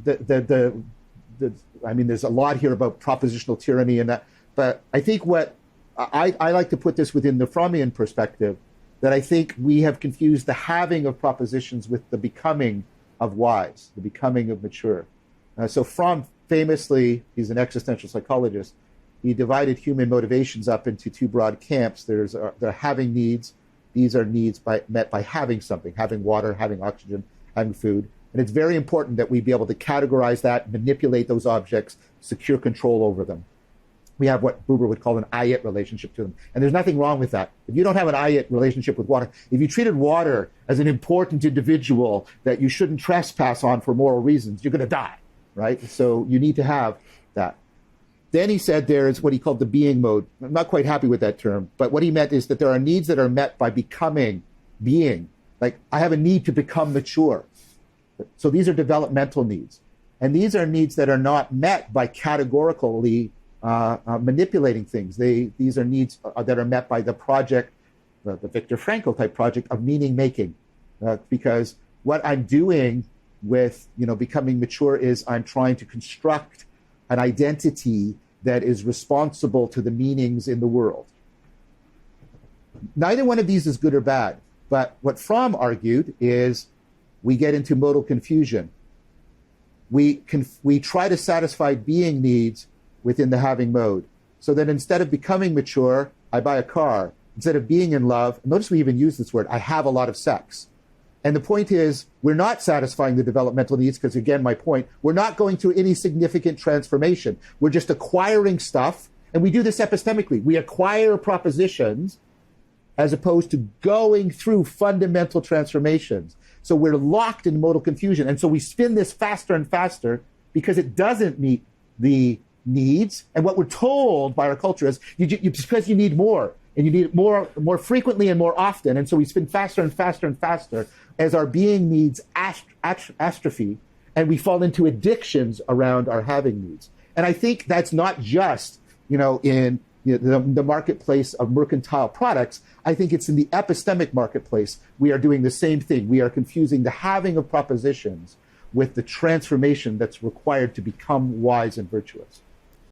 I mean, there's a lot here about propositional tyranny and that, but I think what I like to put this within the Frommian perspective, that I think we have confused the having of propositions with the becoming of wise, the becoming of mature. So Fromm famously, he's an existential psychologist, he divided human motivations up into two broad camps. There are having needs. These are needs met by having something, having water, having oxygen, having food. And it's very important that we be able to categorize that, manipulate those objects, secure control over them. We have what Buber would call an I-it relationship to them. And there's nothing wrong with that. If you don't have an I-it relationship with water, if you treated water as an important individual that you shouldn't trespass on for moral reasons, you're going to die, right? So you need to have that. Then he said there is what he called the being mode. I'm not quite happy with that term, but what he meant is that there are needs that are met by becoming, being. Like, I have a need to become mature. So these are developmental needs. And these are needs that are not met by categorically manipulating things. These are needs that are met by the project, the Viktor Frankl type project of meaning making. Because what I'm doing with becoming mature is I'm trying to construct an identity that is responsible to the meanings in the world. Neither one of these is good or bad, but what Fromm argued is we get into modal confusion. We try to satisfy being needs within the having mode. So that instead of becoming mature, I buy a car. Instead of being in love, notice we even use this word, I have a lot of sex. And the point is, we're not satisfying the developmental needs because, again, my point, we're not going through any significant transformation. We're just acquiring stuff, and we do this epistemically. We acquire propositions as opposed to going through fundamental transformations. So we're locked in modal confusion, and so we spin this faster and faster because it doesn't meet the needs. And what we're told by our culture is, because you need more, and you need it more frequently and more often, and so we spin faster and faster and faster as our being needs atrophy, and we fall into addictions around our having needs. And I think that's not just, in the marketplace of mercantile products. I think it's in the epistemic marketplace. We are doing the same thing. We are confusing the having of propositions with the transformation that's required to become wise and virtuous.